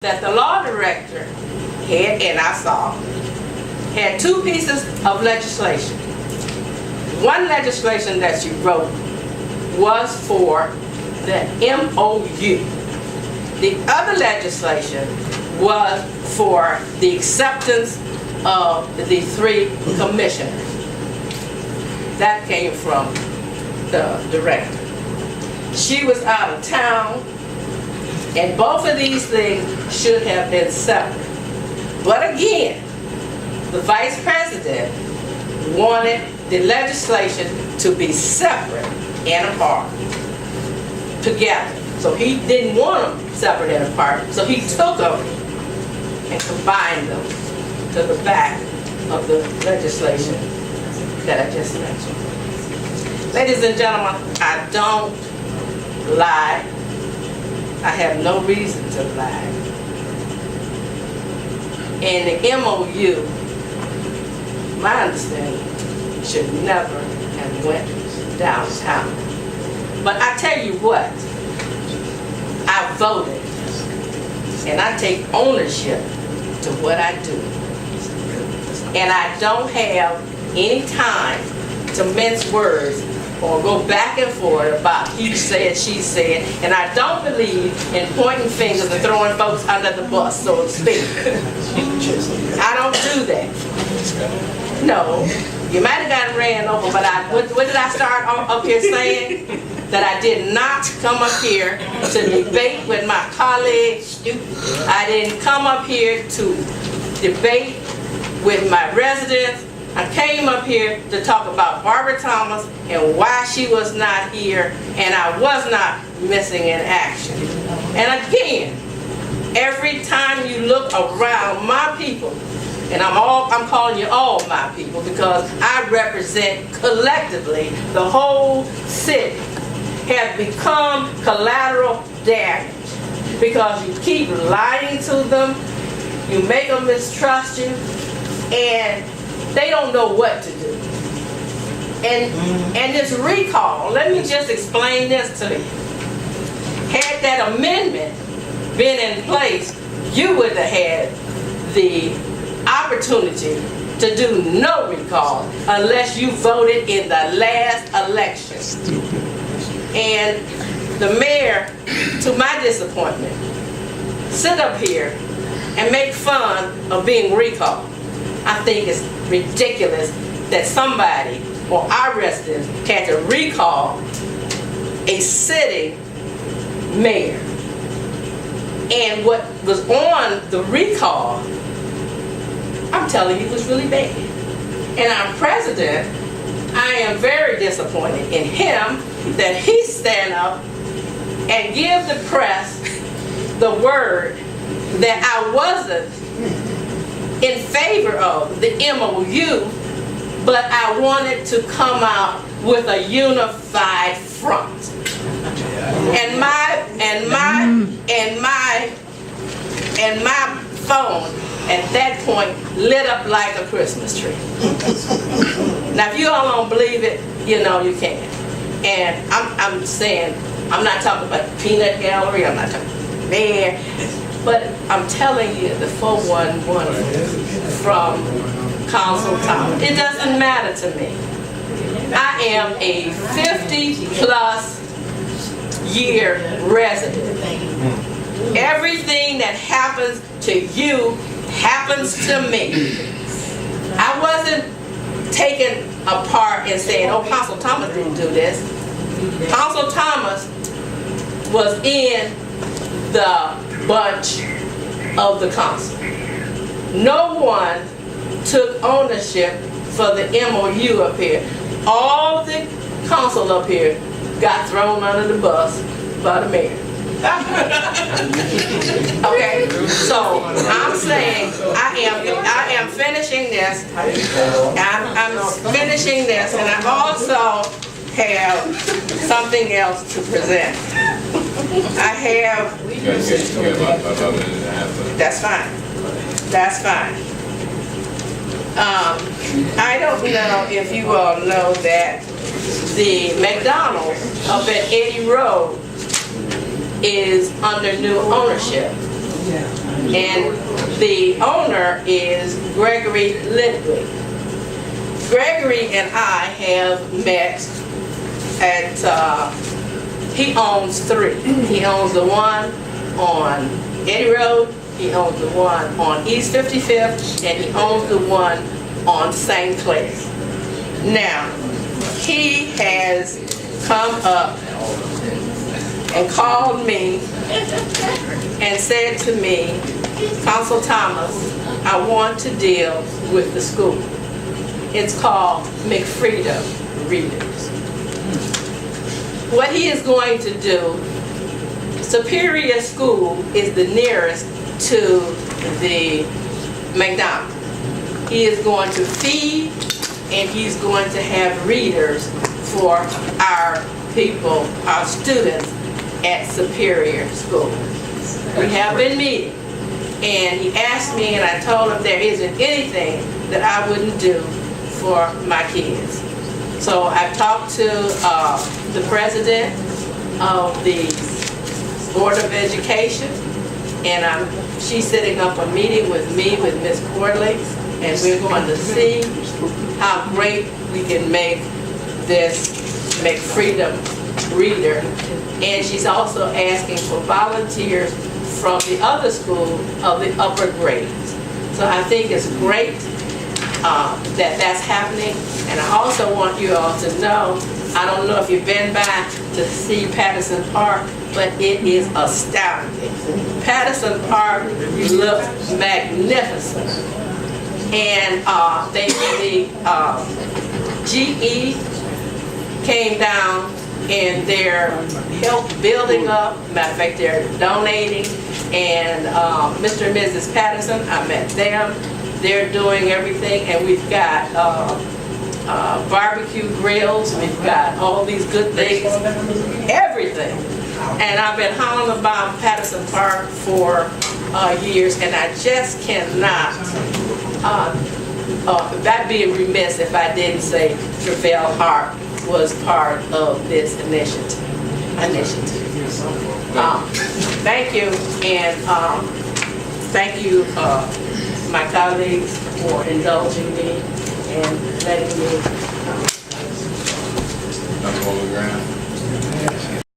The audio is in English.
that the law director had, and I saw, had two pieces of legislation. One legislation that she wrote was for the MOU. The other legislation was for the acceptance of the 3 commissioners. That came from the director. She was out of town, and both of these things should have been separate. But again, the vice president wanted the legislation to be separate and apart, together. So he didn't want them separate and apart, so he took them and combined them to the back of the legislation that I just mentioned. Ladies and gentlemen, I don't lie. I have no reason to lie. And the MOU, my understanding, should never have went downtown. But I tell you what, I voted, and I take ownership to what I do. And I don't have any time to mince words or go back and forth about he said, she said, and I don't believe in pointing fingers and throwing folks under the bus, so to speak. I don't do that. No, you might have gotten ran over, but what did I start up here saying? That I did not come up here to debate with my colleagues. I didn't come up here to debate with my residents. I came up here to talk about Barbara Thomas and why she was not here, and I was not missing in action. And again, every time you look around, my people, and I'm calling you all my people because I represent collectively the whole city, have become collateral damage because you keep lying to them, you make them mistrust you, and they don't know what to do. And this recall, let me just explain this to you. Had that amendment been in place, you would have had the opportunity to do no recall unless you voted in the last election. And the mayor, to my disappointment, sit up here and make fun of being recalled. I think it's ridiculous that somebody or our residents had to recall a sitting mayor. And what was on the recall, I'm telling you, was really bad. And our president, I am very disappointed in him that he stand up and give the press the word that I wasn't in favor of the MOU, but I wanted to come out with a unified front. And my phone at that point lit up like a Christmas tree. Now, if you all don't believe it, you know you can. And I'm saying, I'm not talking about the peanut gallery, I'm not talking about the mayor, but I'm telling you the 411 from Council Thomas. It doesn't matter to me. I am a 50-plus year resident. Everything that happens to you happens to me. I wasn't taken apart and saying, oh, Council Thomas didn't do this. Council Thomas was in the bunch of the council. No one took ownership for the MOU up here. All the council up here got thrown under the bus by the mayor. Okay, so I'm saying I am finishing this. I'm finishing this, and I also have something else to present. I have. That's fine. That's fine. I don't know if you all know that the McDonald's up at Eddie Road is under new ownership. And the owner is Gregory Lidwig. Gregory and I have met at, he owns 3. He owns the one on Eddy Road, he owns the one on East 55th, and he owns the one on St. Clair. Now, he has come up and called me and said to me, Council Thomas, I want to deal with the school. It's called McFreedom Readers. What he is going to do, Superior School is the nearest to the McDonald's. He is going to feed and he's going to have readers for our people, our students at Superior School. We have been meeting, and he asked me, and I told him there isn't anything that I wouldn't do for my kids. So I've talked to the president of the Board of Education, and she's setting up a meeting with me, with Ms. Corley, and we're going to see how great we can make this McFreedom Reader. And she's also asking for volunteers from the other school of the upper grades. So I think it's great that that's happening. And I also want you all to know, I don't know if you've been by to see Patterson Park, but it is astounding. Patterson Park looks magnificent. And the GE came down and they're helped building up. Matter of fact, they're donating. And Mr. and Mrs. Patterson, I met them. They're doing everything, and we've got barbecue grills. We've got all these good things, everything. And I've been hollering about Patterson Park for years, and I just cannot. That'd be remiss if I didn't say Travell Hart was part of this initiative. Thank you, and thank you, my colleagues, for indulging me and letting me. Councilwoman Graham.